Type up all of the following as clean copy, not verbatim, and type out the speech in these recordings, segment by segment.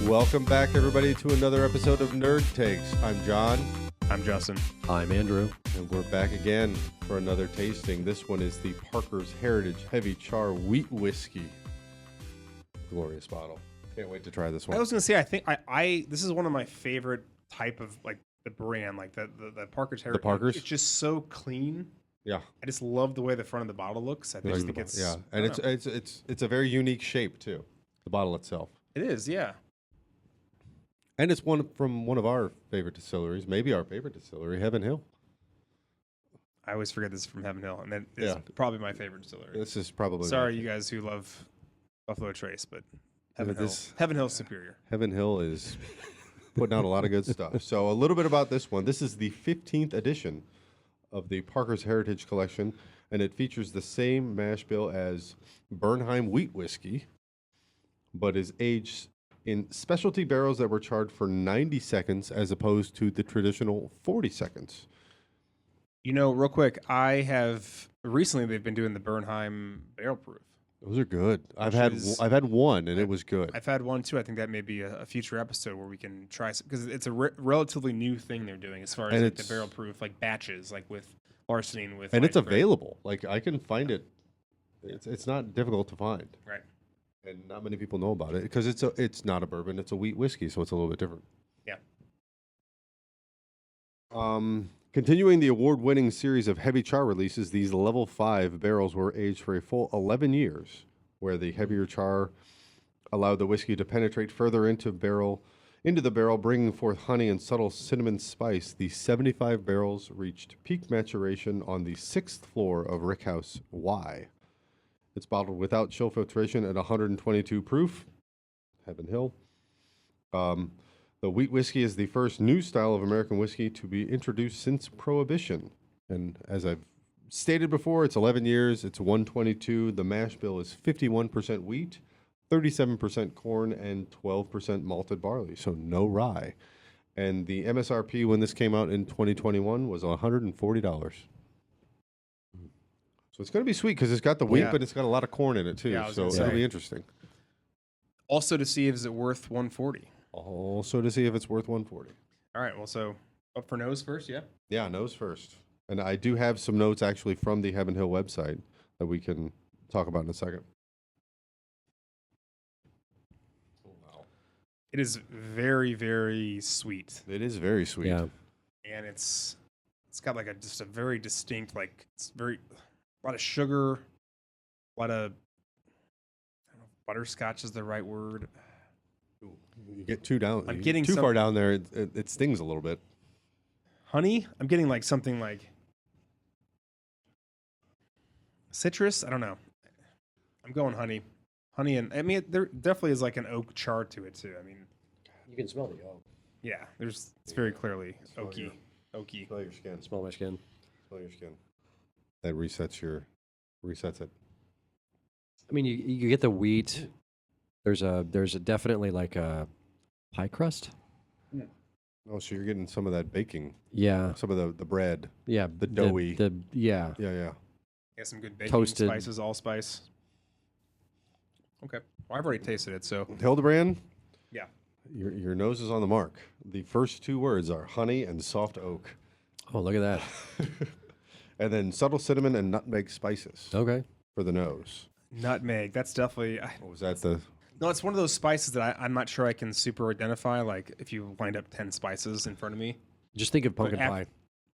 Welcome back, everybody, to another episode of Nerd Takes. I'm John. I'm Justin. I'm Andrew. And we're back again for another tasting. This one is the Parker's Heritage Heavy Char Wheat Whiskey. Glorious bottle. Can't wait to try this one. I was going to say, I think this is one of my favorite type of, like, the brand, like the Parker's Heritage. The Parker's? It's just so clean. Yeah. I just love the way the front of the bottle looks. I just think it's... Yeah, and it's a very unique shape, too, the bottle itself. It is, yeah. And it's one from one of our favorite distilleries, maybe our favorite distillery, Heaven Hill. I always forget this is from Heaven Hill, and that is probably my favorite distillery. This is probably... Sorry, you guys who love Buffalo Trace, but Heaven Hill's superior. Heaven Hill is putting out a lot of good stuff. So a little bit about this one. This is the 15th edition of the Parker's Heritage Collection, and it features the same mash bill as Bernheim Wheat Whiskey, but is aged in specialty barrels that were charred for 90 seconds as opposed to the traditional 40 seconds. You know, real quick, recently they've been doing the Bernheim barrel proof. Those are good. I've had one, and it was good. I've had one too. I think that may be a future episode where we can try some, because it's a relatively new thing they're doing as far as like the barrel proof, like batches, like with larceny and with. And it's available. Like I can find it. It's not difficult to find. Right. And not many people know about it because it's not a bourbon. It's a wheat whiskey, so it's a little bit different. Yeah. Continuing the award-winning series of heavy char releases, these level 5 barrels were aged for a full 11 years, where the heavier char allowed the whiskey to penetrate further into the barrel, bringing forth honey and subtle cinnamon spice. The 75 barrels reached peak maturation on the 6th floor of Rickhouse Y. It's bottled without chill filtration at 122 proof, Heaven Hill. The wheat whiskey is the first new style of American whiskey to be introduced since Prohibition. And as I've stated before, it's 11 years, it's 122. The mash bill is 51% wheat, 37% corn, and 12% malted barley, so no rye. And the MSRP when this came out in 2021 was $140. So it's going to be sweet because it's got the wheat, but it's got a lot of corn in it too. So it'll be interesting. Also to see if it's worth 140. Also to see if it's worth 140. All right. Well, so up for nose first, yeah? Yeah, nose first. And I do have some notes actually from the Heaven Hill website that we can talk about in a second. Oh, wow. It is very, very sweet. It is very sweet. Yeah. And it's got like just a very distinct, like it's a lot of sugar, a lot of, I don't know if butterscotch is the right word. You get too getting far down there, it stings a little bit. Honey? I'm getting like something like citrus. I don't know. I'm going honey. Honey, and I mean, there definitely is like an oak char to it too. I mean, you can smell the oak. Yeah, it's very clearly oaky. Oaky. Smell your skin. Smell my skin. Smell your skin. That resets it. I mean, you get the wheat. There's definitely like a pie crust. Oh, so you're getting some of that baking. Yeah. Some of the bread. Yeah. The doughy. Yeah. Yeah. Got some good baking Toasted spices, allspice. Okay. Well, I've already tasted it, so. Hildebrand? Yeah. Your nose is on the mark. The first two words are honey and soft oak. Oh, look at that. And then subtle cinnamon and nutmeg spices. Okay. For the nose. Nutmeg. That's definitely. What was that? No, it's one of those spices that I'm not sure I can super identify. Like if you lined up 10 spices in front of me. Just think of pumpkin pie.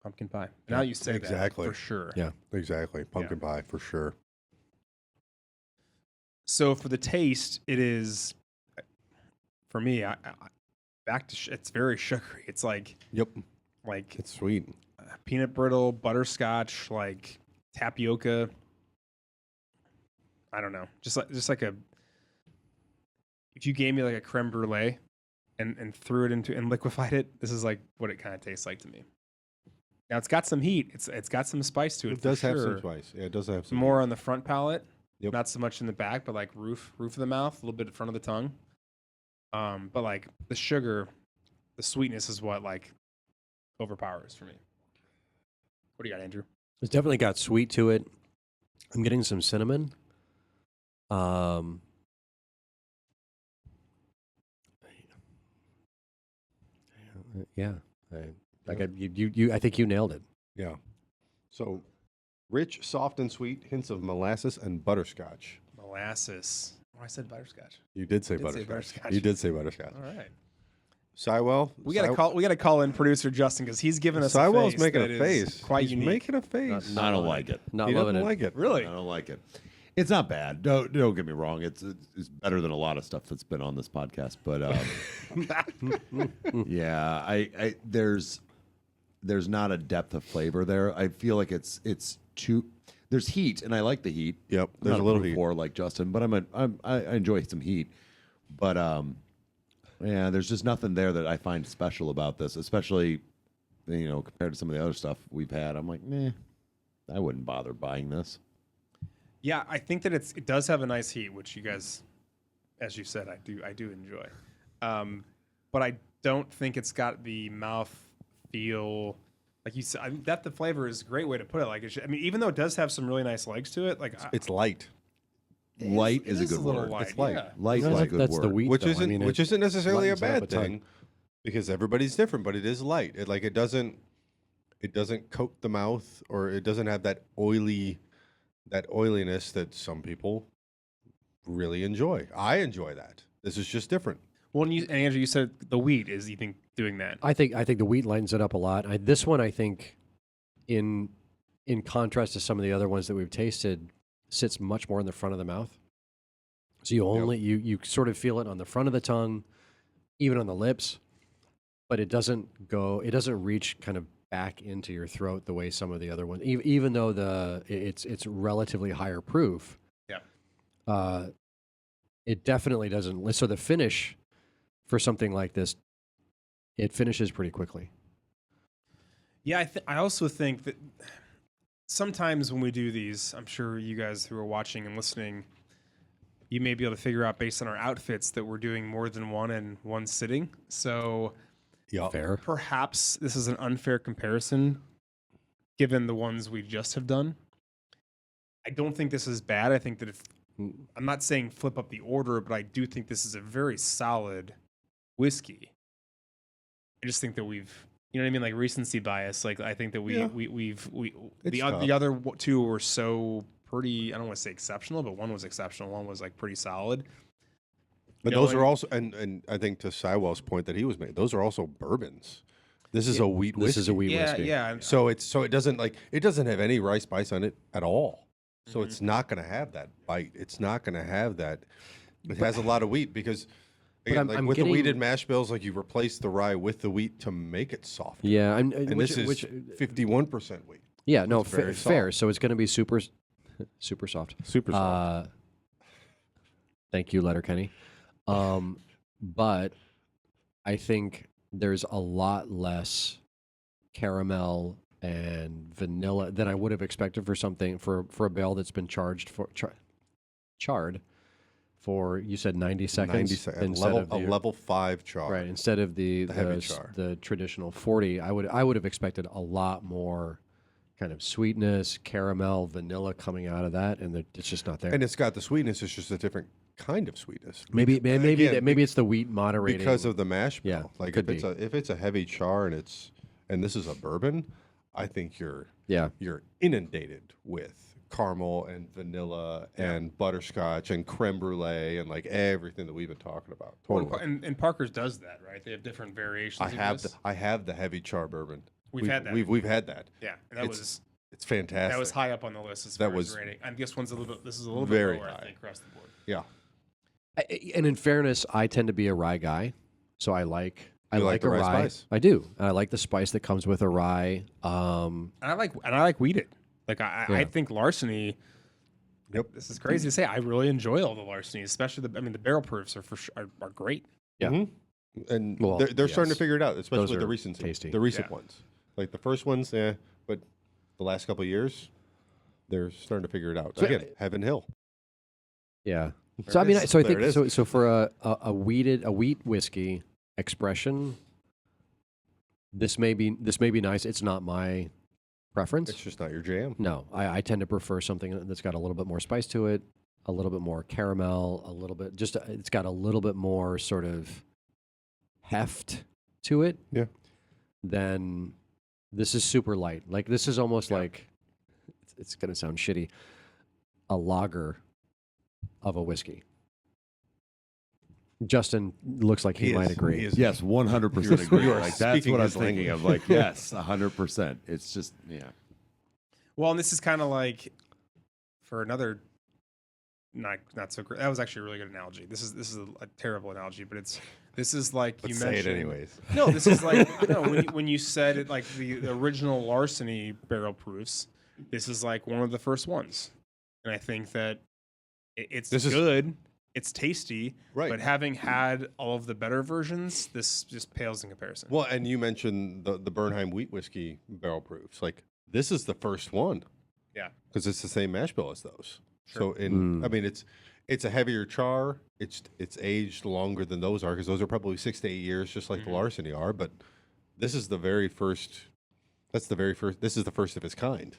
Pumpkin pie. Now you say exactly. That for sure. Yeah, exactly. Pumpkin pie for sure. So for the taste, it is, for me, it's very sugary. It's like. Yep. Like. It's sweet. Peanut brittle, butterscotch, like tapioca. I don't know. Just like a. If you gave me like a creme brulee and threw it into and liquefied it, this is like what it kind of tastes like to me. Now it's got some heat. It's got some spice to it. It does have some spice. Yeah, it does have some more heat. on the front palate. Yep. Not so much in the back, but like roof of the mouth, a little bit in front of the tongue. But like the sugar, the sweetness is what like overpowers for me. What do you got, Andrew? It's definitely got sweet to it. I'm getting some cinnamon. Yeah. I think you nailed it. Yeah. So rich, soft, and sweet, hints of molasses and butterscotch. Molasses. Oh, I said butterscotch. You did say Did say butterscotch. butterscotch. You did say butterscotch. All right. Sywell. We gotta call in producer Justin because he's giving us Sywell's a face making that a is face. quite He's unique. making a face. Not I don't loving like it. Not He loving doesn't it. like it. Really? I don't like it. It's not bad. Don't get me wrong. It's better than a lot of stuff that's been on this podcast. But yeah, I there's not a depth of flavor there. I feel like it's too. There's heat, and I like the heat. Yep. I'm There's not a little proof heat. war like Justin, but I enjoy some heat. But yeah, there's just nothing there that I find special about this, especially compared to some of the other stuff we've had. I'm like, meh, I wouldn't bother buying this. Yeah, I think that it does have a nice heat, which you guys, as you said, I do enjoy. But I don't think it's got the mouth feel like you said. Depth of flavor is a great way to put it. Like, even though it does have some really nice legs to it, like It's light. Light it is a good little word. light. It's light. Yeah. Light's That's, a good that's word. the wheat, Which though. isn't I mean, which isn't necessarily a lightens it up bad a ton. thing, because everybody's different, but it is light. It doesn't coat the mouth, or it doesn't have that oiliness that some people really enjoy. I enjoy that. This is just different. Well, and Andrew, you said the wheat is you think doing that. I think the wheat lightens it up a lot. This one, I think, in contrast to some of the other ones that we've tasted, sits much more in the front of the mouth. So you sort of feel it on the front of the tongue, even on the lips, but it doesn't reach kind of back into your throat the way some of the other ones. Even though it's relatively higher proof. Yeah. It definitely doesn't. So the finish for something like this, it finishes pretty quickly. Yeah, I also think that sometimes when we do these, I'm sure you guys who are watching and listening, you may be able to figure out based on our outfits that we're doing more than one in one sitting. So Yeah. Fair. perhaps this is an unfair comparison given the ones we just have done. I don't think this is bad. I think that I'm not saying flip up the order, but I do think this is a very solid whiskey. I just think that we've, you know what I mean, like recency bias. Like I think that Yeah. we've It's the tough. other two were so pretty. I don't want to say exceptional, but one was exceptional. One was like pretty solid. But You know, those are and- also, and I think to Sywell's point that he was making, those are also bourbons. This is a wheat whiskey. This is a wheat Yeah, whiskey. yeah. So it doesn't have any rice spice on it at all. So Mhm. it's not going to have that bite. It's not going to have that. It has a lot of wheat because again, I'm with getting- the wheated mash bills, like you replace the rye with the wheat to make it soft. Yeah, And this is which 51% wheat. yeah, no, it's very fair. soft. So it's going to be super soft. Super soft. Thank you, Letterkenny. But I think there's a lot less caramel and vanilla than I would have expected for something for a barrel that's been charred for, you said 90 seconds 90 seconds. instead of A the, level 5 char. right, instead of the heavy char. the traditional 40. I would have expected a lot more kind of sweetness, caramel, vanilla coming out of that, and it's just not there. And it's got the sweetness. It's just a different kind of sweetness. Maybe Again, it's the wheat moderating because of the mash bill. Yeah, Like could if it's a heavy char and this is a bourbon, I think you're inundated with caramel and vanilla and butterscotch and creme brulee and like everything that we've been talking about. Totally. And Parker's does that, right? They have different variations. I of have this. I have the heavy char bourbon. We've had that. We've had that. Yeah, and that It's was fantastic. high up on the list as That far as was rating. And this one's a little bit. This is a little very bit lower, high. I think, across the board. Yeah. And in fairness, I tend to be a rye guy, so I like You like the a rye rye. spice? I do. And I like the spice that comes with a rye. And I like wheated. Like I Yeah. think larceny. Yep. This is crazy to say. I really enjoy all the larceny, especially the barrel proofs are great. Yeah. Mhm. And Well, they're starting to yes. figure it out, especially Those with the are recent tasty. the recent Yeah. ones. Like the first ones, but the last couple of years, they're starting to figure it out. So- Again, Heaven Hill. Yeah. There So I it mean, is. so I There think it is. so for a wheat whiskey expression, this may be nice. It's not my preference. It's just not your jam. No, I tend to prefer something that's got a little bit more spice to it, a little bit more caramel, a little bit it's got a little bit more sort of heft to it. Yeah. then this is super light. Like this is almost like it's going to sound shitty, a lager of a whiskey. Justin looks like he might agree. Yes, 100% agree. you are Like that's speaking what I'm his thinking of. Like yes, 100%. It's just Well, and this is kind of like for another not so great. That was actually a really good analogy. This is a terrible analogy, but this is like Let's you say mentioned. it anyways. No, this is like when you said it like the original larceny barrel proofs. This is like one of the first ones, and I think that it's good. It's tasty, Right. But having had all of the better versions, this just pales in comparison. Well, and you mentioned the Bernheim wheat whiskey barrel proofs. Like this is the first one. Yeah. Because it's the same mash bill as those. Sure. So I mean, it's a heavier char. It's aged longer than those are because those are probably 6 to 8 years, just like the larceny are. But this is the very first. That's the very first. This is the first of its kind,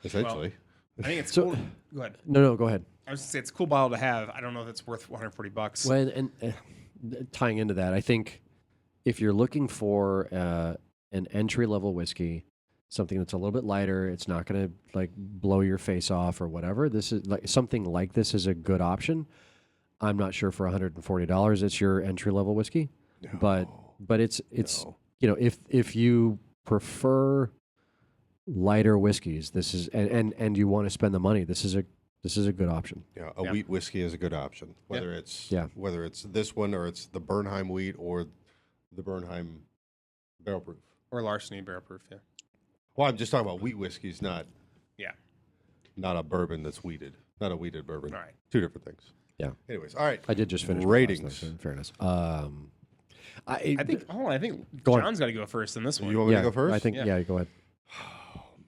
essentially. I think it's So- cool. Go ahead. No, go ahead. I was gonna say it's a cool bottle to have. I don't know if it's worth $140. Well, and tying into that, I think if you're looking for an entry level whiskey, something that's a little bit lighter, it's not going to like blow your face off or whatever. This is like something like this is a good option. I'm not sure for $140 it's your entry level whiskey, but it's No. you know if you prefer lighter whiskeys, this is and you want to spend the money, this is a good option. Yeah, a wheat whiskey is a good option. Whether it's this one or it's the Bernheim wheat or the Bernheim barrel proof. Or larceny barrel proof, yeah. Well, I'm just talking about wheat whiskeys, not Yeah. not a bourbon that's wheated, not a wheated bourbon. All right. Two different things. Yeah. Anyways, all right. I did just finish Ratings. my glass, though, in fairness. I think I think Go on. John's got to go first in this one. You want me yeah, to go first? I think Yeah. yeah, go ahead.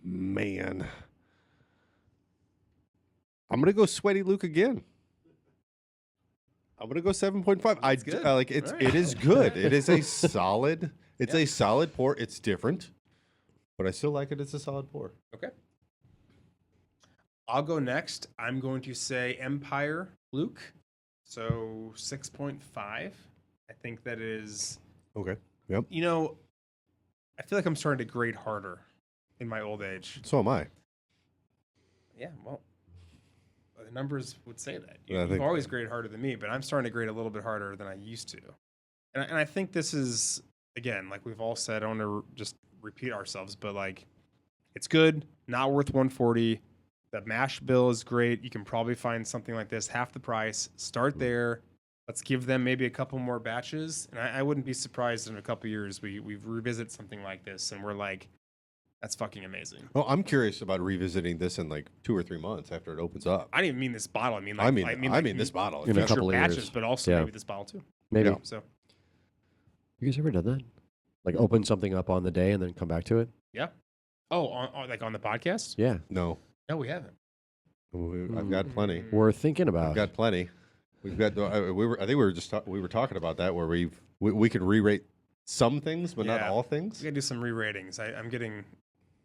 Man, I'm gonna go Sweaty Luke again. I'm gonna go 7.5. That's good. Like it's All right. it is good. It is a solid. It's a solid pour. It's different, but I still like it. It's a solid pour. Okay. I'll go next. I'm going to say Empire Luke. So 6.5. I think that is, Okay. Yep. you know, I feel like I'm starting to grade harder in my old age. So am I. Yeah, well, the numbers would say that. Yeah, I You've think- always graded harder than me, but I'm starting to grade a little bit harder than I used to. And I think this is, again, like we've all said, I don't want to just repeat ourselves, but like it's good, not worth 140. The mash bill is great. You can probably find something like this half the price. Start there. Let's give them maybe a couple more batches. And I wouldn't be surprised in a couple years we revisit something like this and we're like, that's fucking amazing. Well, I'm curious about revisiting this in like 2 or 3 months after it opens up. I didn't even mean this bottle. I mean, like, I mean this bottle. In a future couple of batches, years. but also Yeah. maybe this bottle too. Maybe. Yeah. So You guys ever done that? Like open something up on the day and then come back to it? yeah. Oh, on like on the podcast? Yeah. No, No, we haven't. I've got plenty. We're thinking I've about got plenty. We've got. I think we were just we were talking about that where we could re-rate some things, but not Yeah. all We things. gotta do some re-ratings. I'm getting,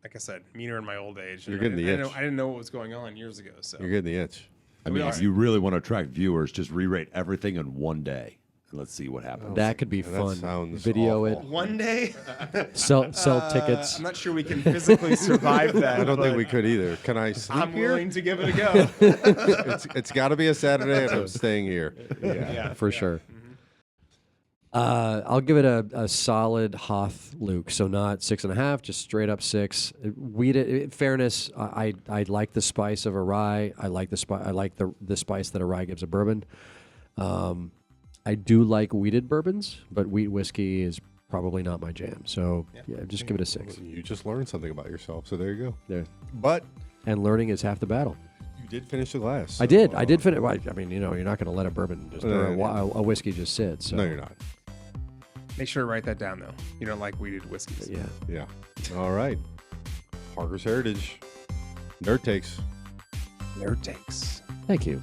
like I said, meaner in my old age. You're and getting the I itch. didn't know what was going on years ago. So You're getting the itch. I mean, if you really want to attract viewers, just re-rate everything in one day. And let's see what happens. that could be That fun. sounds Video awful. one day, it. Sell tickets. I'm not sure we can physically survive that. I don't think but we could either. Can I sleep I'm here? willing to give it a go. It's got to be a Saturday, and I'm staying here. Yeah, For sure. I'll give it a solid Hoth Luke, so not 6.5, just straight up 6. In fairness, I like the spice of a rye. I like the spice that a rye gives a bourbon. I do like wheated bourbons, but wheat whiskey is probably not my jam. So yeah, just give it a 6. You just learned something about yourself, so there you go. There, But and learning is half the battle. you did finish the glass. I did finish. I mean, you're not going to let a bourbon just or Yeah. a whiskey just sit. So No, you're not. Make sure to write that down though. You don't like wheated whiskeys. yeah. Yeah. All right. Parker's Heritage. Nerd Takes. Nerd takes. Thank you.